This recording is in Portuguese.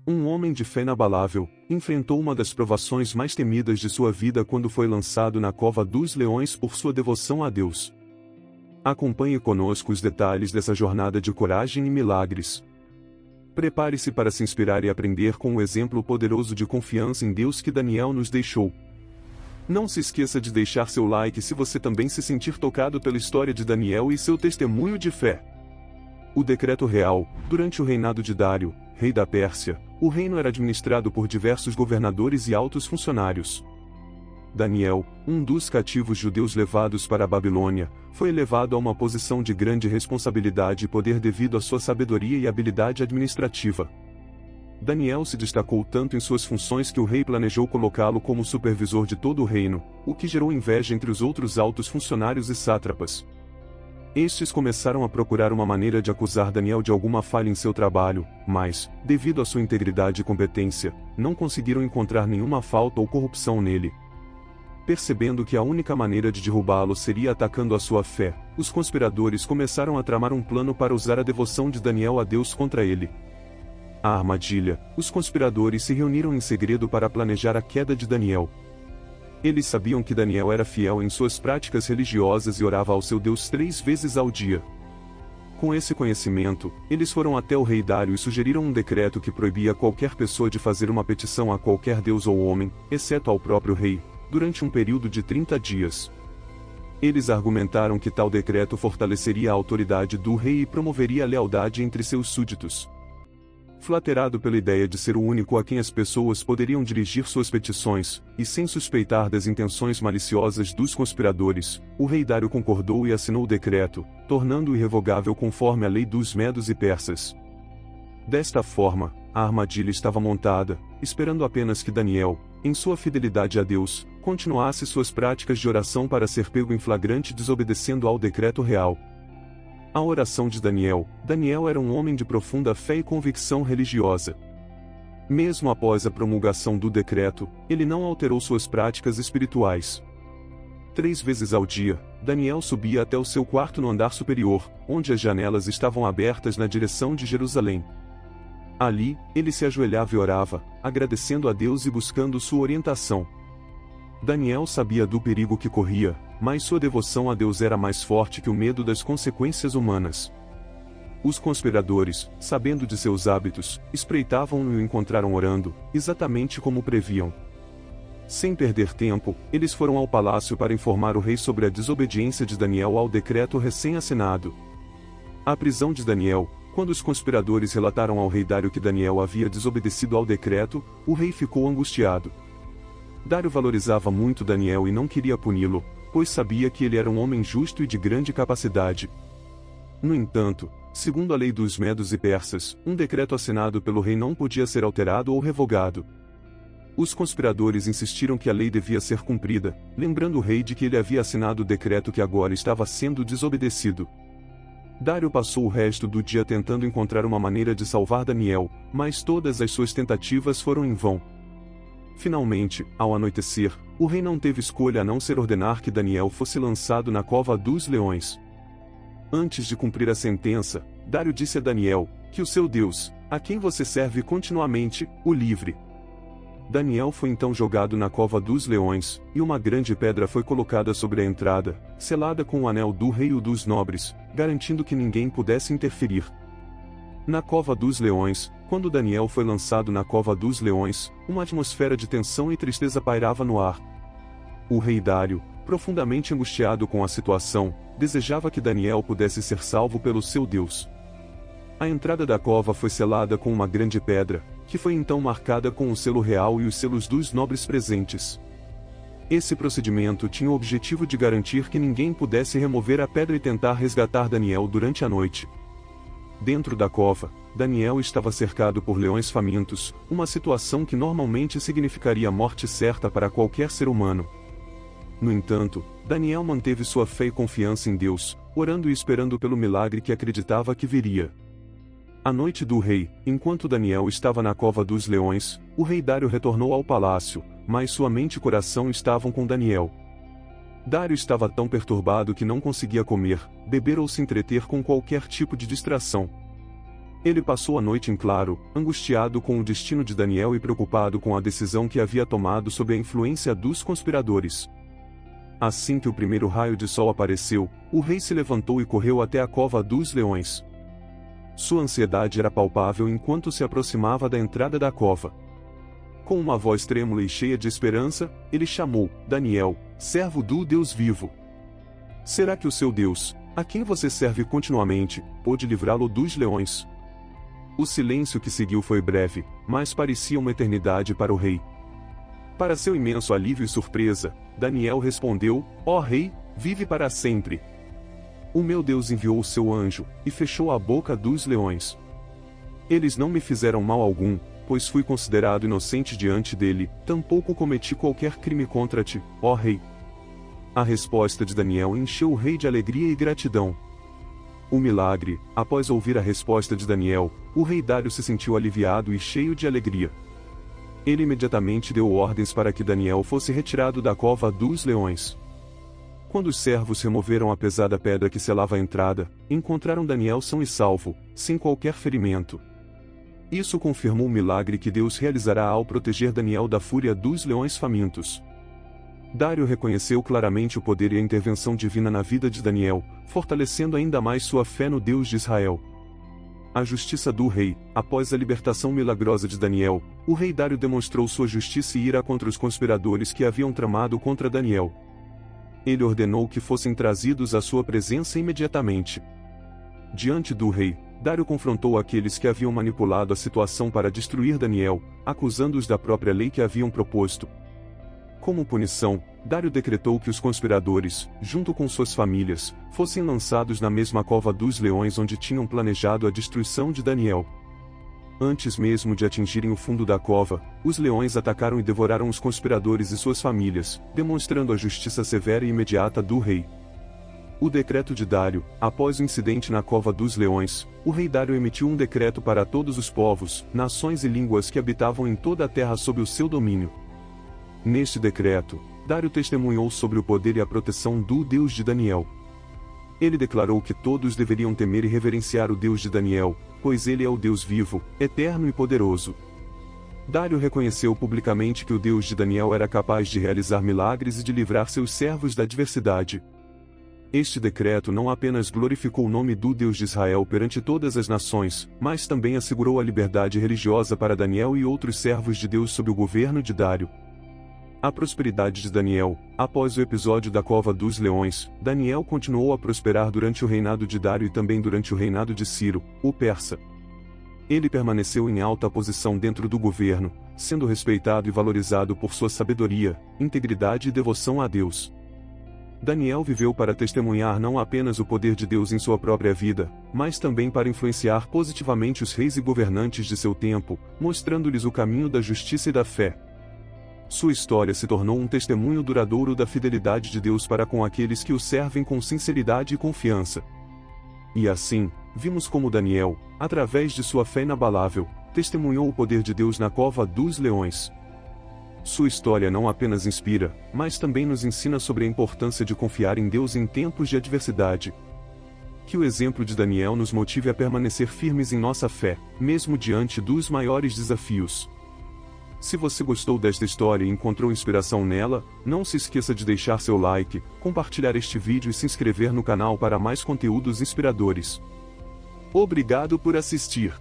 Um homem de fé inabalável, enfrentou uma das provações mais temidas de sua vida quando foi lançado na cova dos leões por sua devoção a Deus. Acompanhe conosco os detalhes dessa jornada de coragem e milagres. Prepare-se para se inspirar e aprender com o exemplo poderoso de confiança em Deus que Daniel nos deixou. Não se esqueça de deixar seu like se você também se sentir tocado pela história de Daniel e seu testemunho de fé. O decreto real. Durante o reinado de Dário, rei da Pérsia, o reino era administrado por diversos governadores e altos funcionários. Daniel, um dos cativos judeus levados para a Babilônia, foi elevado a uma posição de grande responsabilidade e poder devido à sua sabedoria e habilidade administrativa. Daniel se destacou tanto em suas funções que o rei planejou colocá-lo como supervisor de todo o reino, o que gerou inveja entre os outros altos funcionários e sátrapas. Estes começaram a procurar uma maneira de acusar Daniel de alguma falha em seu trabalho, mas, devido à sua integridade e competência, não conseguiram encontrar nenhuma falta ou corrupção nele. Percebendo que a única maneira de derrubá-lo seria atacando a sua fé, os conspiradores começaram a tramar um plano para usar a devoção de Daniel a Deus contra ele. A armadilha. Os conspiradores se reuniram em segredo para planejar a queda de Daniel. Eles sabiam que Daniel era fiel em suas práticas religiosas e orava ao seu Deus 3 vezes ao dia. Com esse conhecimento, eles foram até o rei Dário e sugeriram um decreto que proibia qualquer pessoa de fazer uma petição a qualquer deus ou homem, exceto ao próprio rei, durante um período de 30 dias. Eles argumentaram que tal decreto fortaleceria a autoridade do rei e promoveria a lealdade entre seus súditos. Flaterado pela ideia de ser o único a quem as pessoas poderiam dirigir suas petições, e sem suspeitar das intenções maliciosas dos conspiradores, o rei Dário concordou e assinou o decreto, tornando-o irrevogável conforme a lei dos medos e persas. Desta forma, a armadilha estava montada, esperando apenas que Daniel, em sua fidelidade a Deus, continuasse suas práticas de oração para ser pego em flagrante desobedecendo ao decreto real. A oração de Daniel. Daniel era um homem de profunda fé e convicção religiosa. Mesmo após a promulgação do decreto, ele não alterou suas práticas espirituais. 3 vezes ao dia, Daniel subia até o seu quarto no andar superior, onde as janelas estavam abertas na direção de Jerusalém. Ali, ele se ajoelhava e orava, agradecendo a Deus e buscando sua orientação. Daniel sabia do perigo que corria, mas sua devoção a Deus era mais forte que o medo das consequências humanas. Os conspiradores, sabendo de seus hábitos, espreitavam-no e o encontraram orando, exatamente como previam. Sem perder tempo, eles foram ao palácio para informar o rei sobre a desobediência de Daniel ao decreto recém-assinado. A prisão de Daniel. Quando os conspiradores relataram ao rei Dário que Daniel havia desobedecido ao decreto, o rei ficou angustiado. Dário valorizava muito Daniel e não queria puni-lo, pois sabia que ele era um homem justo e de grande capacidade. No entanto, segundo a lei dos medos e persas, um decreto assinado pelo rei não podia ser alterado ou revogado. Os conspiradores insistiram que a lei devia ser cumprida, lembrando o rei de que ele havia assinado o decreto que agora estava sendo desobedecido. Dário passou o resto do dia tentando encontrar uma maneira de salvar Daniel, mas todas as suas tentativas foram em vão. Finalmente, ao anoitecer, o rei não teve escolha a não ser ordenar que Daniel fosse lançado na cova dos leões. Antes de cumprir a sentença, Dário disse a Daniel, que o seu Deus, a quem você serve continuamente, o livre. Daniel foi então jogado na cova dos leões, e uma grande pedra foi colocada sobre a entrada, selada com o anel do rei e o dos nobres, garantindo que ninguém pudesse interferir. Na cova dos leões, quando Daniel foi lançado na cova dos leões, uma atmosfera de tensão e tristeza pairava no ar. O rei Dário, profundamente angustiado com a situação, desejava que Daniel pudesse ser salvo pelo seu Deus. A entrada da cova foi selada com uma grande pedra, que foi então marcada com o selo real e os selos dos nobres presentes. Esse procedimento tinha o objetivo de garantir que ninguém pudesse remover a pedra e tentar resgatar Daniel durante a noite. Dentro da cova, Daniel estava cercado por leões famintos, uma situação que normalmente significaria morte certa para qualquer ser humano. No entanto, Daniel manteve sua fé e confiança em Deus, orando e esperando pelo milagre que acreditava que viria. À noite do rei, enquanto Daniel estava na cova dos leões, o rei Dário retornou ao palácio, mas sua mente e coração estavam com Daniel. Dário estava tão perturbado que não conseguia comer, beber ou se entreter com qualquer tipo de distração. Ele passou a noite em claro, angustiado com o destino de Daniel e preocupado com a decisão que havia tomado sob a influência dos conspiradores. Assim que o primeiro raio de sol apareceu, o rei se levantou e correu até a cova dos leões. Sua ansiedade era palpável enquanto se aproximava da entrada da cova. Com uma voz trêmula e cheia de esperança, ele chamou: Daniel, servo do Deus vivo. Será que o seu Deus, a quem você serve continuamente, pôde livrá-lo dos leões? O silêncio que seguiu foi breve, mas parecia uma eternidade para o rei. Para seu imenso alívio e surpresa, Daniel respondeu: Ó rei, vive para sempre. O meu Deus enviou o seu anjo, e fechou a boca dos leões. Eles não me fizeram mal algum, pois fui considerado inocente diante dele, tampouco cometi qualquer crime contra ti, ó rei. A resposta de Daniel encheu o rei de alegria e gratidão. O milagre, após ouvir a resposta de Daniel, o rei Dário se sentiu aliviado e cheio de alegria. Ele imediatamente deu ordens para que Daniel fosse retirado da cova dos leões. Quando os servos removeram a pesada pedra que selava a entrada, encontraram Daniel são e salvo, sem qualquer ferimento. Isso confirmou o milagre que Deus realizará ao proteger Daniel da fúria dos leões famintos. Dário reconheceu claramente o poder e a intervenção divina na vida de Daniel, fortalecendo ainda mais sua fé no Deus de Israel. A justiça do rei. Após a libertação milagrosa de Daniel, o rei Dário demonstrou sua justiça e ira contra os conspiradores que haviam tramado contra Daniel. Ele ordenou que fossem trazidos à sua presença imediatamente. Diante do rei, Dário confrontou aqueles que haviam manipulado a situação para destruir Daniel, acusando-os da própria lei que haviam proposto. Como punição, Dário decretou que os conspiradores, junto com suas famílias, fossem lançados na mesma cova dos leões onde tinham planejado a destruição de Daniel. Antes mesmo de atingirem o fundo da cova, os leões atacaram e devoraram os conspiradores e suas famílias, demonstrando a justiça severa e imediata do rei. O decreto de Dário. Após o incidente na cova dos leões, o rei Dário emitiu um decreto para todos os povos, nações e línguas que habitavam em toda a terra sob o seu domínio. Neste decreto, Dário testemunhou sobre o poder e a proteção do Deus de Daniel. Ele declarou que todos deveriam temer e reverenciar o Deus de Daniel, pois ele é o Deus vivo, eterno e poderoso. Dário reconheceu publicamente que o Deus de Daniel era capaz de realizar milagres e de livrar seus servos da adversidade. Este decreto não apenas glorificou o nome do Deus de Israel perante todas as nações, mas também assegurou a liberdade religiosa para Daniel e outros servos de Deus sob o governo de Dário. A prosperidade de Daniel. Após o episódio da Cova dos Leões, Daniel continuou a prosperar durante o reinado de Dário e também durante o reinado de Ciro, o persa. Ele permaneceu em alta posição dentro do governo, sendo respeitado e valorizado por sua sabedoria, integridade e devoção a Deus. Daniel viveu para testemunhar não apenas o poder de Deus em sua própria vida, mas também para influenciar positivamente os reis e governantes de seu tempo, mostrando-lhes o caminho da justiça e da fé. Sua história se tornou um testemunho duradouro da fidelidade de Deus para com aqueles que o servem com sinceridade e confiança. E assim, vimos como Daniel, através de sua fé inabalável, testemunhou o poder de Deus na cova dos leões. Sua história não apenas inspira, mas também nos ensina sobre a importância de confiar em Deus em tempos de adversidade. Que o exemplo de Daniel nos motive a permanecer firmes em nossa fé, mesmo diante dos maiores desafios. Se você gostou desta história e encontrou inspiração nela, não se esqueça de deixar seu like, compartilhar este vídeo e se inscrever no canal para mais conteúdos inspiradores. Obrigado por assistir.